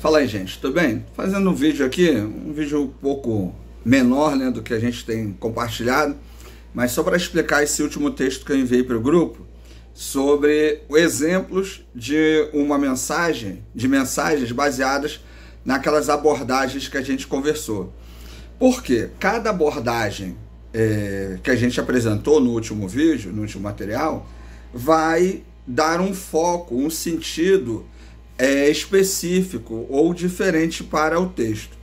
Fala aí, gente, tudo bem? Fazendo um vídeo aqui, um vídeo um pouco menor, né, do que a gente tem compartilhado, mas só para explicar esse último texto que eu enviei para o grupo sobre exemplos de uma mensagem, de mensagens baseadas naquelas abordagens que a gente conversou. Porque cada abordagem que a gente apresentou no último vídeo, no último material, vai dar um foco, um sentido específico ou diferente para o texto.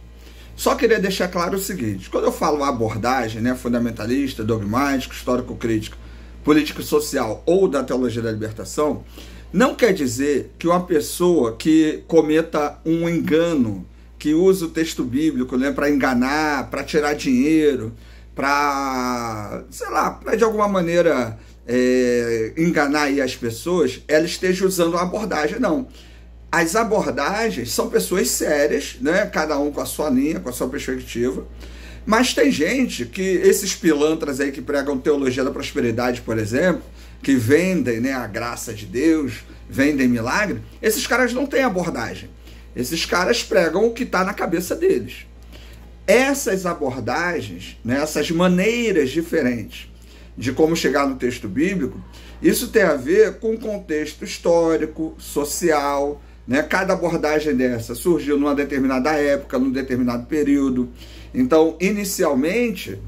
Só queria deixar claro o seguinte: quando eu falo abordagem, né, fundamentalista, dogmática, histórico-crítica, político-social ou da teologia da libertação, não quer dizer que uma pessoa que cometa um engano, que usa o texto bíblico, né, para enganar, para tirar dinheiro, para, sei lá, para de alguma maneira enganar aí as pessoas, ela esteja usando uma abordagem. Não. As abordagens são pessoas sérias, né? Cada um com a sua linha, com a sua perspectiva. Mas tem gente que, esses pilantras aí que pregam teologia da prosperidade, por exemplo, que vendem, né, a graça de Deus, vendem milagre, esses caras não têm abordagem. Esses caras pregam o que está na cabeça deles. Essas abordagens, né, essas maneiras diferentes de como chegar no texto bíblico, isso tem a ver com o contexto histórico, social, né? Cada abordagem dessa surgiu numa determinada época, num determinado período. Então, inicialmente,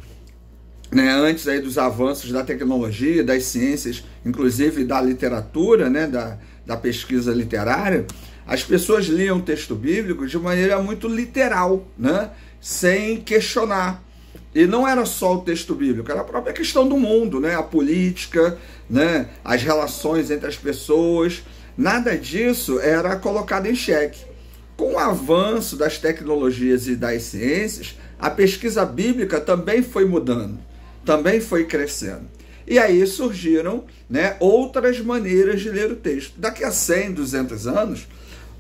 né, antes aí dos avanços da tecnologia, das ciências, inclusive da literatura, né, da pesquisa literária, as pessoas liam o texto bíblico de maneira muito literal, né, sem questionar. E não era só o texto bíblico, era a própria questão do mundo, né, a política, né, as relações entre as pessoas. Nada disso era colocado em xeque. Com o avanço das tecnologias e das ciências, a pesquisa bíblica também foi mudando, também foi crescendo. E aí surgiram, né, outras maneiras de ler o texto. Daqui a 100, 200 anos,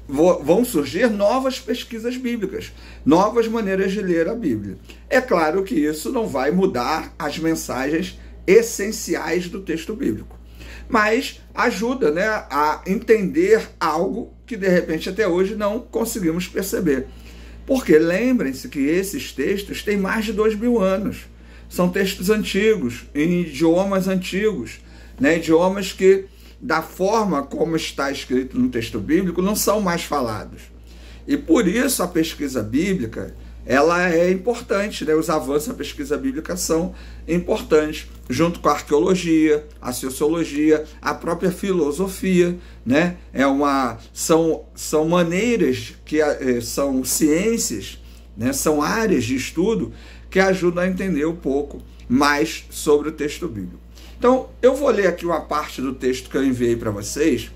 vão surgir novas pesquisas bíblicas, novas maneiras de ler a Bíblia. É claro que isso não vai mudar as mensagens essenciais do texto bíblico, mas ajuda, né, a entender algo que de repente até hoje não conseguimos perceber. Porque lembrem-se que esses textos têm mais de 2000 anos. São textos antigos, em idiomas antigos, né, idiomas que, da forma como está escrito no texto bíblico, não são mais falados. E por isso a pesquisa bíblica, ela é importante, né? Os avanços da pesquisa bíblica são importantes, junto com a arqueologia, a sociologia, a própria filosofia, né? São maneiras, são ciências, né? São áreas de estudo que ajudam a entender um pouco mais sobre o texto bíblico. Então, eu vou ler aqui uma parte do texto que eu enviei para vocês,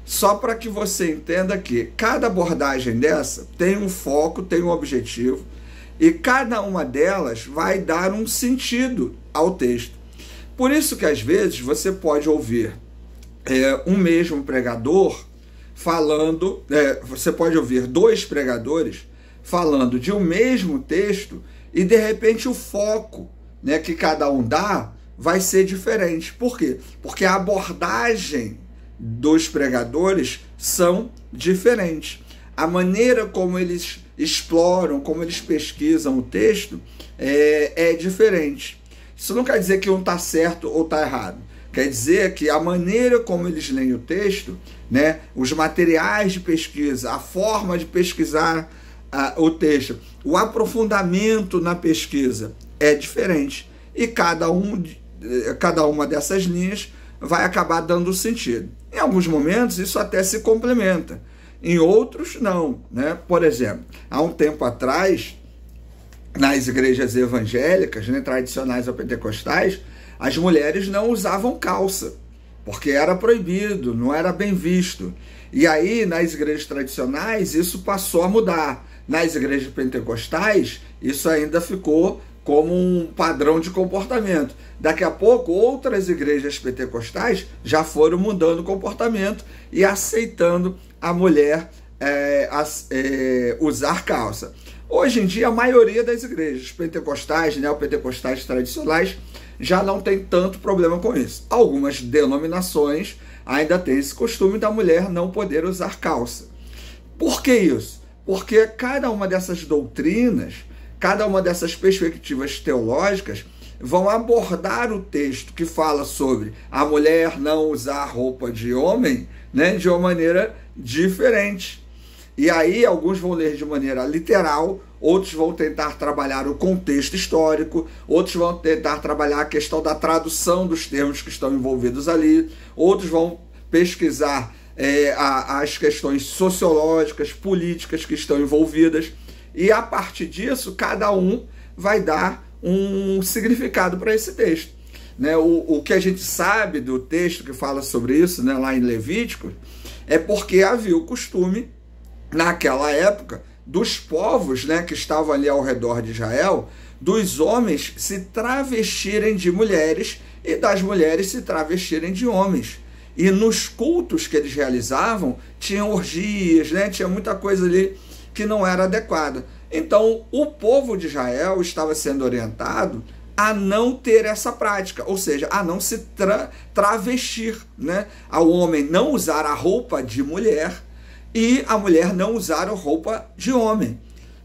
só para que você entenda que cada abordagem dessa tem um foco, tem um objetivo, e cada uma delas vai dar um sentido ao texto. Por isso que, às vezes, você pode ouvir um mesmo pregador falando, você pode ouvir dois pregadores falando de um mesmo texto, e, de repente, o foco, né, que cada um dá vai ser diferente. Por quê? Porque a abordagem dos pregadores são diferentes. A maneira como eles exploram, como eles pesquisam o texto é diferente. Isso não quer dizer que um está certo ou está errado. Quer dizer que a maneira como eles leem o texto, né, os materiais de pesquisa, a forma de pesquisar o texto, o aprofundamento na pesquisa é diferente. E cada uma dessas linhas vai acabar dando sentido. Em alguns momentos isso até se complementa, em outros não, né? Por exemplo, há um tempo atrás, nas igrejas evangélicas, né, tradicionais ou pentecostais, as mulheres não usavam calça, porque era proibido, não era bem visto. E aí, nas igrejas tradicionais, isso passou a mudar. Nas igrejas pentecostais, isso ainda ficou como um padrão de comportamento. Daqui a pouco, outras igrejas pentecostais já foram mudando o comportamento e aceitando a mulher usar calça. Hoje em dia, a maioria das igrejas pentecostais, neopentecostais tradicionais, já não tem tanto problema com isso. Algumas denominações ainda têm esse costume da mulher não poder usar calça. Por que isso? Porque cada uma dessas doutrinas, cada uma dessas perspectivas teológicas vão abordar o texto que fala sobre a mulher não usar roupa de homem, né, de uma maneira diferente. E aí alguns vão ler de maneira literal, outros vão tentar trabalhar o contexto histórico, outros vão tentar trabalhar a questão da tradução dos termos que estão envolvidos ali, outros vão pesquisar as questões sociológicas, políticas que estão envolvidas, e a partir disso cada um vai dar um significado para esse texto, né? O que a gente sabe do texto que fala sobre isso, né, lá em Levítico, é porque havia o costume naquela época dos povos, né, que estavam ali ao redor de Israel, dos homens se travestirem de mulheres e das mulheres se travestirem de homens. E nos cultos que eles realizavam, tinham orgias, né? Tinha muita coisa ali que não era adequada. Então, o povo de Israel estava sendo orientado a não ter essa prática, ou seja, a não se travestir, né? Ao homem não usar a roupa de mulher e a mulher não usar a roupa de homem,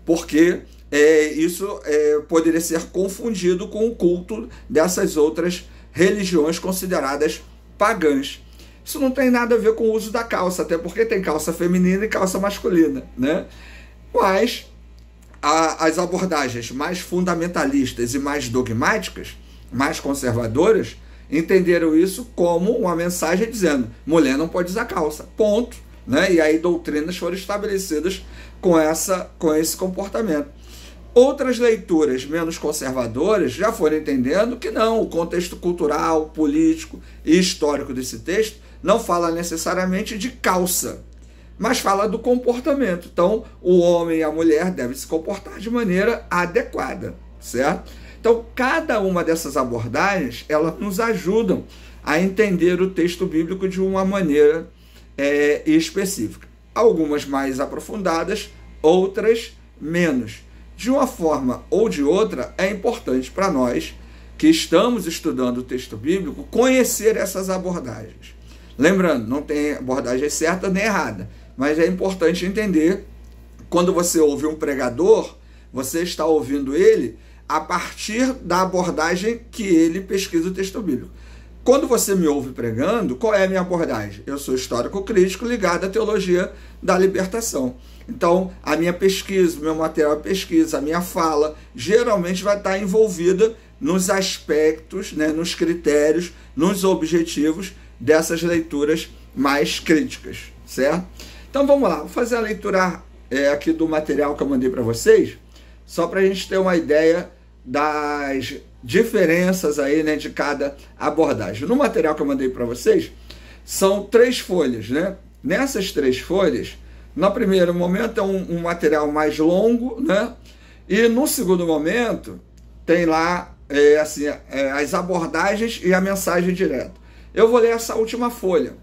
porque isso poderia ser confundido com o culto dessas outras religiões consideradas pagãs. Isso não tem nada a ver com o uso da calça, até porque tem calça feminina e calça masculina, né? Mas as abordagens mais fundamentalistas e mais dogmáticas, mais conservadoras, entenderam isso como uma mensagem dizendo: mulher não pode usar calça, ponto, né? E aí doutrinas foram estabelecidas com esse comportamento. Outras leituras menos conservadoras já foram entendendo que não, o contexto cultural, político e histórico desse texto não fala necessariamente de calça, mas fala do comportamento. Então, o homem e a mulher devem se comportar de maneira adequada, certo? Então, cada uma dessas abordagens, elas nos ajudam a entender o texto bíblico de uma maneira específica. Algumas mais aprofundadas, outras menos. De uma forma ou de outra, é importante para nós que estamos estudando o texto bíblico conhecer essas abordagens. Lembrando, não tem abordagem certa nem errada, mas é importante entender, quando você ouve um pregador, você está ouvindo ele a partir da abordagem que ele pesquisa o texto bíblico. Quando você me ouve pregando, qual é a minha abordagem? Eu sou histórico-crítico ligado à teologia da libertação. Então, a minha pesquisa, o meu material de pesquisa, a minha fala, geralmente vai estar envolvida nos aspectos, né, nos critérios, nos objetivos dessas leituras mais críticas, certo? Então vamos lá, vou fazer a leitura aqui do material que eu mandei para vocês, só para a gente ter uma ideia das diferenças aí, né, de cada abordagem. No material que eu mandei para vocês, são 3 folhas, né? Nessas 3 folhas, no primeiro momento é um material mais longo, né? E no segundo momento tem lá as abordagens e a mensagem direta. Eu vou ler essa última folha.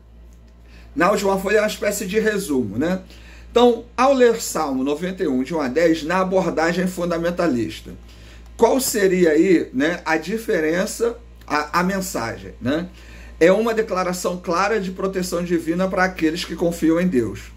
Na última folha é uma espécie de resumo, né? Então, ao ler Salmo 91, de 1 a 10, na abordagem fundamentalista, qual seria aí, né, a diferença, a mensagem, né? É uma declaração clara de proteção divina para aqueles que confiam em Deus.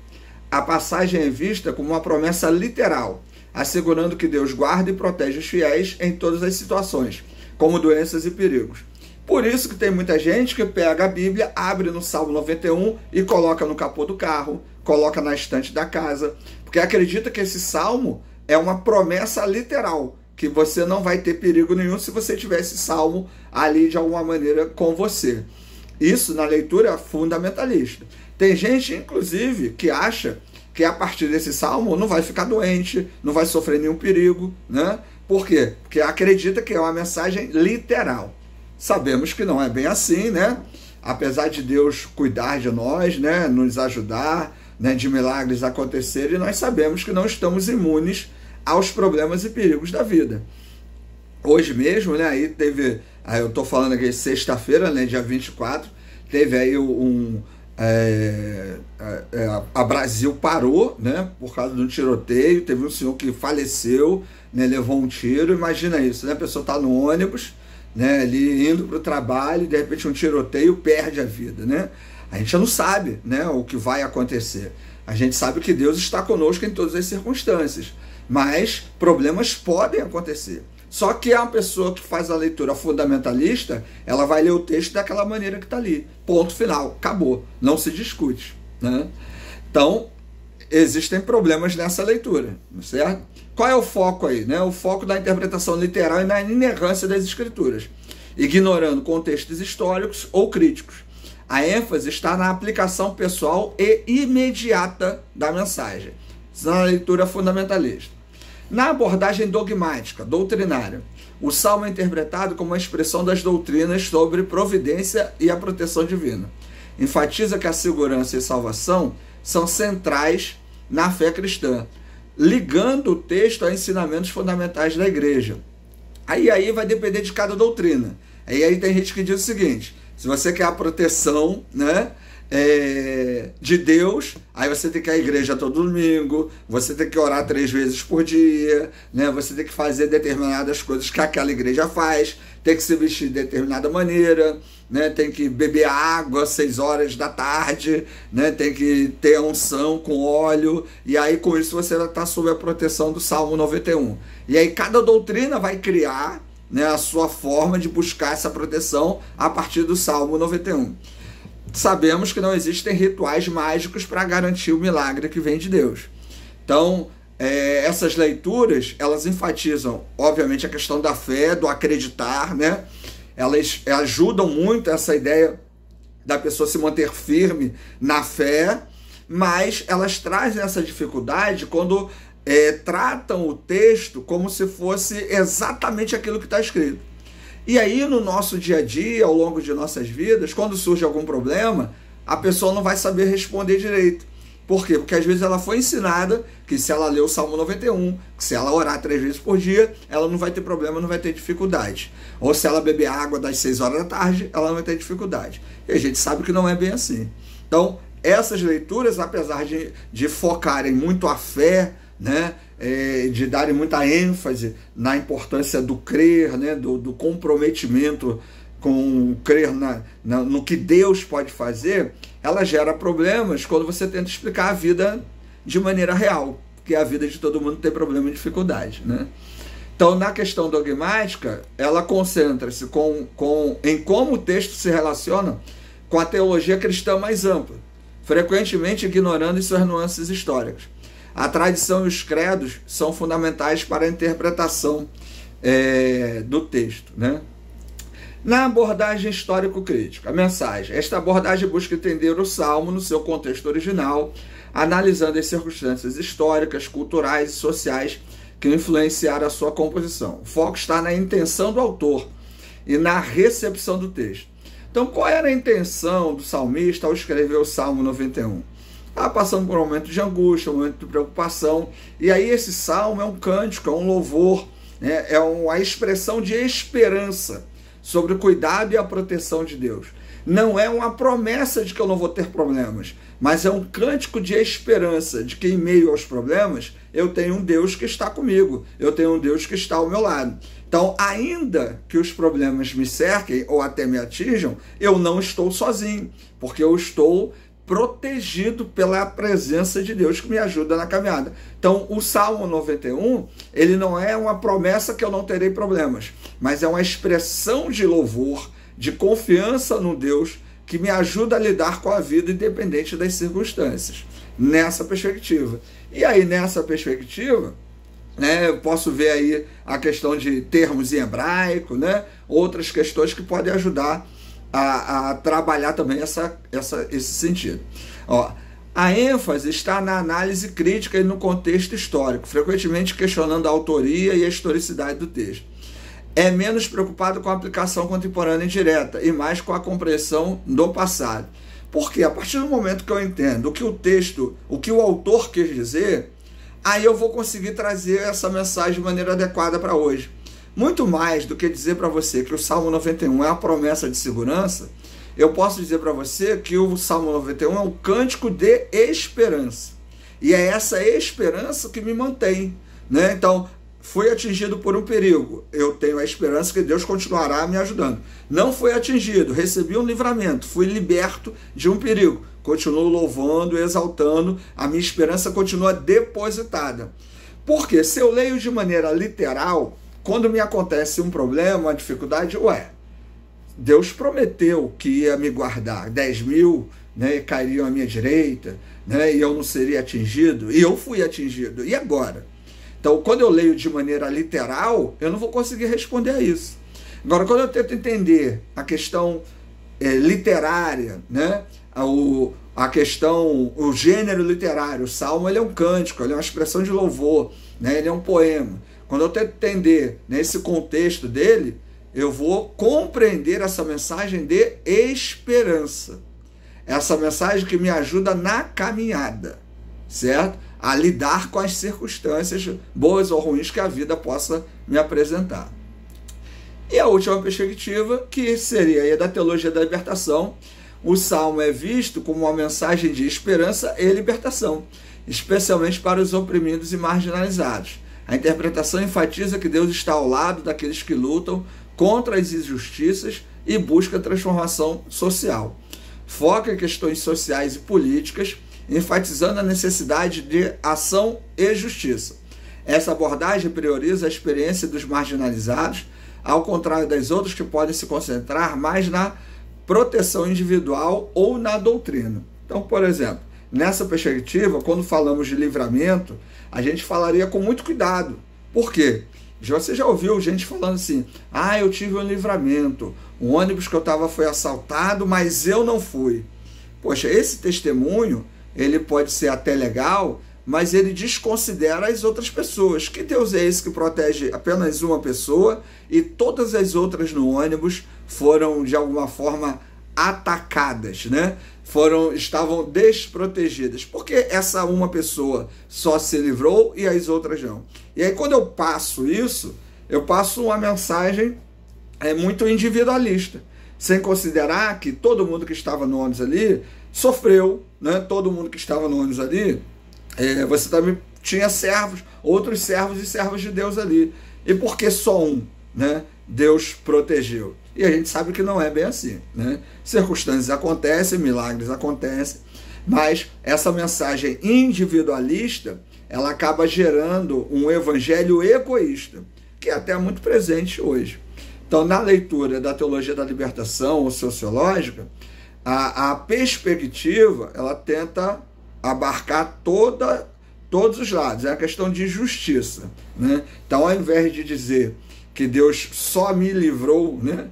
A passagem é vista como uma promessa literal, assegurando que Deus guarda e protege os fiéis em todas as situações, como doenças e perigos. Por isso que tem muita gente que pega a Bíblia, abre no Salmo 91 e coloca no capô do carro, coloca na estante da casa, porque acredita que esse salmo é uma promessa literal, que você não vai ter perigo nenhum se você tiver esse salmo ali de alguma maneira com você. Isso na leitura fundamentalista. Tem gente, inclusive, que acha que a partir desse salmo não vai ficar doente, não vai sofrer nenhum perigo, né? Por quê? Porque acredita que é uma mensagem literal. Sabemos que não é bem assim, né? Apesar de Deus cuidar de nós, né? Nos ajudar, né? De milagres acontecerem, nós sabemos que não estamos imunes aos problemas e perigos da vida. Hoje mesmo, né? Aí teve, eu tô falando aqui sexta-feira, né? Dia 24, teve aí a Brasil parou, né? Por causa de um tiroteio, teve um senhor que faleceu, né? Levou um tiro, imagina isso, né? A pessoa tá no ônibus, né, ali indo para o trabalho, de repente um tiroteio, perde a vida, né? A gente já não sabe, né, o que vai acontecer. A gente sabe que Deus está conosco em todas as circunstâncias, mas problemas podem acontecer. Só que a pessoa que faz a leitura fundamentalista, ela vai ler o texto daquela maneira que está ali. Ponto final, acabou, não se discute, né? Então, existem problemas nessa leitura, certo? Qual é o foco aí, né? O foco da interpretação literal e na inerrância das escrituras, ignorando contextos históricos ou críticos. A ênfase está na aplicação pessoal e imediata da mensagem, na leitura fundamentalista. Na abordagem dogmática, doutrinária, o Salmo é interpretado como uma expressão das doutrinas sobre providência e a proteção divina. Enfatiza que a segurança e salvação são centrais na fé cristã, ligando o texto a ensinamentos fundamentais da igreja. Aí vai depender de cada doutrina. Aí tem gente que diz o seguinte: se você quer a proteção, né, de Deus, aí você tem que ir à igreja todo domingo, você tem que orar 3 vezes por dia, né, você tem que fazer determinadas coisas que aquela igreja faz, tem que se vestir de determinada maneira, né, tem que beber água às 6 horas da tarde, né, tem que ter a unção com óleo, e aí com isso você está sob a proteção do Salmo 91. E aí cada doutrina vai criar, né, a sua forma de buscar essa proteção a partir do Salmo 91. Sabemos que não existem rituais mágicos para garantir o milagre que vem de Deus. Então, essas leituras, elas enfatizam, obviamente, a questão da fé, do acreditar, né? Elas ajudam muito essa ideia da pessoa se manter firme na fé, mas elas trazem essa dificuldade quando tratam o texto como se fosse exatamente aquilo que está escrito. E aí, no nosso dia a dia, ao longo de nossas vidas, quando surge algum problema, a pessoa não vai saber responder direito. Por quê? Porque às vezes ela foi ensinada que se ela ler o Salmo 91, que se ela orar 3 vezes por dia, ela não vai ter problema, não vai ter dificuldade. Ou se ela beber água das 6 horas da tarde, ela não vai ter dificuldade. E a gente sabe que não é bem assim. Então, essas leituras, apesar de focarem muito a fé, né, de darem muita ênfase na importância do crer, né, do comprometimento com crer no que Deus pode fazer, ela gera problemas quando você tenta explicar a vida de maneira real, porque a vida de todo mundo tem problema e dificuldade, né? Então, na questão dogmática, ela concentra-se em como o texto se relaciona com a teologia cristã mais ampla, frequentemente ignorando suas nuances históricas. A tradição e os credos são fundamentais para a interpretação do texto, né? Na abordagem histórico-crítica, a mensagem. Esta abordagem busca entender o Salmo no seu contexto original, analisando as circunstâncias históricas, culturais e sociais que influenciaram a sua composição. O foco está na intenção do autor e na recepção do texto. Então, qual era a intenção do salmista ao escrever o Salmo 91? Estava passando por um momento de angústia, um momento de preocupação, e aí esse salmo é um cântico, é um louvor, né? É uma expressão de esperança sobre o cuidado e a proteção de Deus. Não é uma promessa de que eu não vou ter problemas, mas é um cântico de esperança, de que em meio aos problemas eu tenho um Deus que está comigo, eu tenho um Deus que está ao meu lado. Então, ainda que os problemas me cerquem ou até me atinjam, eu não estou sozinho, porque eu estou protegido pela presença de Deus que me ajuda na caminhada. Então, o Salmo 91, ele não é uma promessa que eu não terei problemas, mas é uma expressão de louvor, de confiança no Deus que me ajuda a lidar com a vida independente das circunstâncias, nessa perspectiva. E aí, nessa perspectiva, né, eu posso ver aí a questão de termos em hebraico, né, outras questões que podem ajudar a trabalhar também esse sentido. Ó, a ênfase está na análise crítica e no contexto histórico, frequentemente questionando a autoria e a historicidade do texto. É menos preocupado com a aplicação contemporânea e direta e mais com a compreensão do passado. Porque a partir do momento que eu entendo o que o autor quis dizer, aí eu vou conseguir trazer essa mensagem de maneira adequada para hoje. Muito mais do que dizer para você que o Salmo 91 é uma promessa de segurança, eu posso dizer para você que o Salmo 91 é um cântico de esperança. E é essa esperança que me mantém, né? Então, fui atingido por um perigo, eu tenho a esperança que Deus continuará me ajudando. Não foi atingido, recebi um livramento, fui liberto de um perigo, continuo louvando, exaltando, a minha esperança continua depositada. Porque se eu leio de maneira literal, quando me acontece um problema, uma dificuldade, Deus prometeu que ia me guardar, 10.000, né, cairiam à minha direita, né, e eu não seria atingido, e eu fui atingido, e agora? Então, quando eu leio de maneira literal, eu não vou conseguir responder a isso. Agora, quando eu tento entender a questão literária, né, a questão, o gênero literário, o salmo ele é um cântico, ele é uma expressão de louvor, né, ele é um poema. Quando eu tento entender nesse contexto dele, eu vou compreender essa mensagem de esperança. Essa mensagem que me ajuda na caminhada, certo? A lidar com as circunstâncias, boas ou ruins, que a vida possa me apresentar. E a última perspectiva, que seria a da teologia da libertação. O Salmo é visto como uma mensagem de esperança e libertação, especialmente para os oprimidos e marginalizados. A interpretação enfatiza que Deus está ao lado daqueles que lutam contra as injustiças e busca transformação social. Foca em questões sociais e políticas, enfatizando a necessidade de ação e justiça. Essa abordagem prioriza a experiência dos marginalizados, ao contrário das outras que podem se concentrar mais na proteção individual ou na doutrina. Então, por exemplo, nessa perspectiva, quando falamos de livramento, a gente falaria com muito cuidado. Por quê? Você já ouviu gente falando assim, eu tive um livramento, o ônibus que eu estava foi assaltado, mas eu não fui. Poxa, esse testemunho, ele pode ser até legal, mas ele desconsidera as outras pessoas. Que Deus é esse que protege apenas uma pessoa e todas as outras no ônibus foram, de alguma forma, atacadas, né? Estavam desprotegidas. Porque essa uma pessoa só se livrou e as outras não? E aí, quando eu passo isso, eu passo uma mensagem muito individualista, sem considerar que todo mundo que estava no ônibus ali sofreu, né? Todo mundo que estava no ônibus ali, você também tinha servos, outros servos e servas de Deus ali. E por que só um, né, Deus protegeu? E a gente sabe que não é bem assim, né? Circunstâncias acontecem, milagres acontecem, mas essa mensagem individualista, ela acaba gerando um evangelho egoísta, que é até muito presente hoje. Então, na leitura da teologia da libertação ou sociológica, a perspectiva, ela tenta abarcar todos os lados, é a questão de justiça, né? Então, ao invés de dizer que Deus só me livrou, né?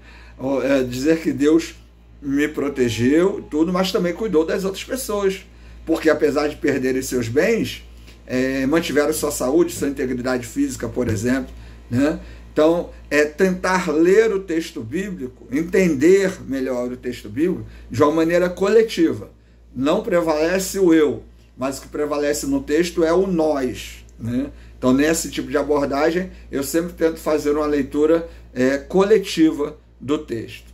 Dizer que Deus me protegeu, tudo, mas também cuidou das outras pessoas, porque apesar de perderem seus bens, mantiveram sua saúde, sua integridade física, por exemplo, né? Então, tentar ler o texto bíblico, entender melhor o texto bíblico de uma maneira coletiva. Não prevalece o eu, mas o que prevalece no texto é o nós, né? Então, nesse tipo de abordagem, eu sempre tento fazer uma leitura coletiva do texto.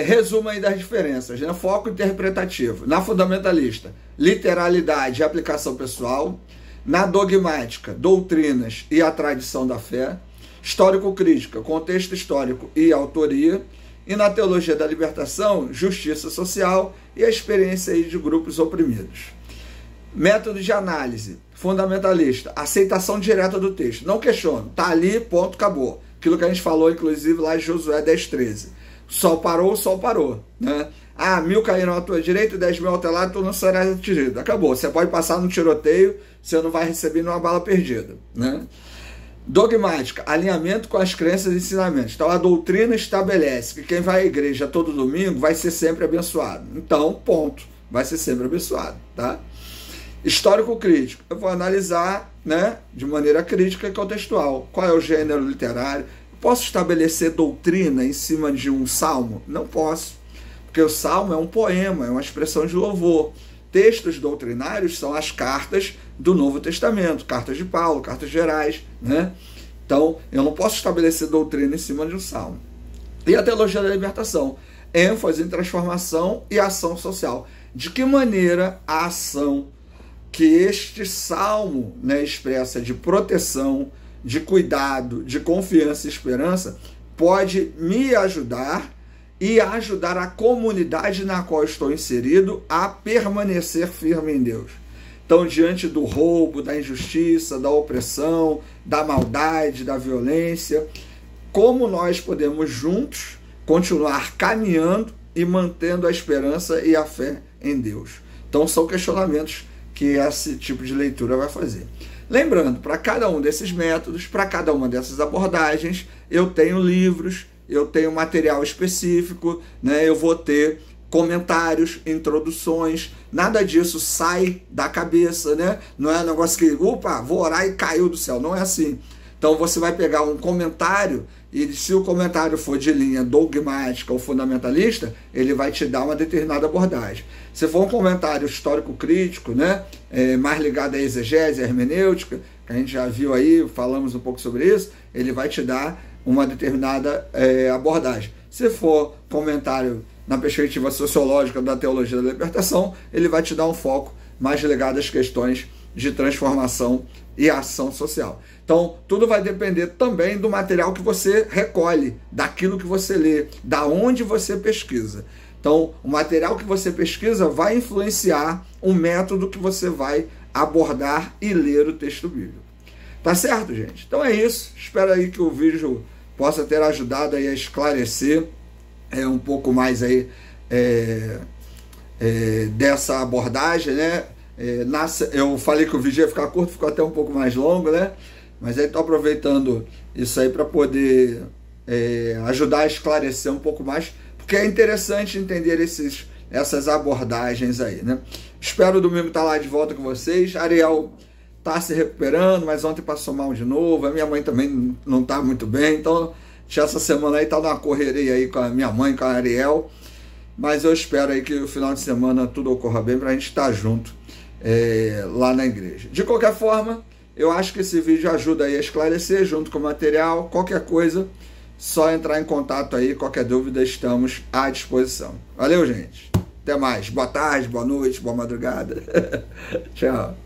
Resumo aí das diferenças, né? Foco interpretativo. Na fundamentalista, literalidade e aplicação pessoal. Na dogmática, doutrinas e a tradição da fé. Histórico-crítica, contexto histórico e autoria. E na teologia da libertação, justiça social e a experiência aí de grupos oprimidos. Método de análise, fundamentalista, aceitação direta do texto. Não questiono, está ali, ponto, acabou. Aquilo que a gente falou, inclusive, lá em Josué 10:13. Sol parou, né? 1.000 caíram à tua direita e 10.000 ao teu lado, tu não serás atingido. Acabou, você pode passar no tiroteio, você não vai receber nenhuma bala perdida, né? Dogmática, alinhamento com as crenças e ensinamentos. Então, a doutrina estabelece que quem vai à igreja todo domingo vai ser sempre abençoado. Então, ponto, vai ser sempre abençoado, tá? Histórico-crítico, eu vou analisar, né, de maneira crítica e contextual. Qual é o gênero literário? Posso estabelecer doutrina em cima de um salmo? Não posso, porque o salmo é um poema, é uma expressão de louvor. Textos doutrinários são as cartas do Novo Testamento, cartas de Paulo, cartas gerais, né? Então, eu não posso estabelecer doutrina em cima de um salmo. E a teologia da libertação, ênfase em transformação e ação social. De que maneira a ação que este salmo, né, expressa de proteção, de cuidado, de confiança e esperança, pode me ajudar e ajudar a comunidade na qual estou inserido a permanecer firme em Deus. Então, diante do roubo, da injustiça, da opressão, da maldade, da violência, como nós podemos juntos continuar caminhando e mantendo a esperança e a fé em Deus? Então, são questionamentos que esse tipo de leitura vai fazer. Lembrando, para cada um desses métodos, para cada uma dessas abordagens, eu tenho livros, eu tenho material específico, né? Eu vou ter comentários, introduções, nada disso sai da cabeça, né? Não é um negócio que, opa, vou orar e caiu do céu, não é assim. Então você vai pegar um comentário e se o comentário for de linha dogmática ou fundamentalista, ele vai te dar uma determinada abordagem. Se for um comentário histórico-crítico, né, mais ligado à exegese, à hermenêutica, que a gente já viu aí, falamos um pouco sobre isso, ele vai te dar uma determinada abordagem. Se for comentário na perspectiva sociológica da teologia da libertação, ele vai te dar um foco mais ligado às questões de transformação e ação social. Então, tudo vai depender também do material que você recolhe, daquilo que você lê, da onde você pesquisa. Então, o material que você pesquisa vai influenciar o método que você vai abordar e ler o texto bíblico. Tá certo, gente? Então é isso. Espero aí que o vídeo possa ter ajudado aí a esclarecer um pouco mais aí dessa abordagem, né? Eu falei que o vídeo ia ficar curto, ficou até um pouco mais longo, né? Mas aí estou aproveitando isso aí para poder ajudar a esclarecer um pouco mais, porque é interessante entender essas abordagens aí, né? Espero domingo estar lá de volta com vocês. Ariel está se recuperando, mas ontem passou mal de novo. A minha mãe também não está muito bem, então essa semana aí está numa correria aí com a minha mãe, com a Ariel. Mas eu espero aí que o final de semana tudo ocorra bem para a gente estar junto lá na igreja. De qualquer forma, eu acho que esse vídeo ajuda aí a esclarecer junto com o material. Qualquer coisa, só entrar em contato aí. Qualquer dúvida, estamos à disposição. Valeu, gente. Até mais. Boa tarde, boa noite, boa madrugada. Tchau.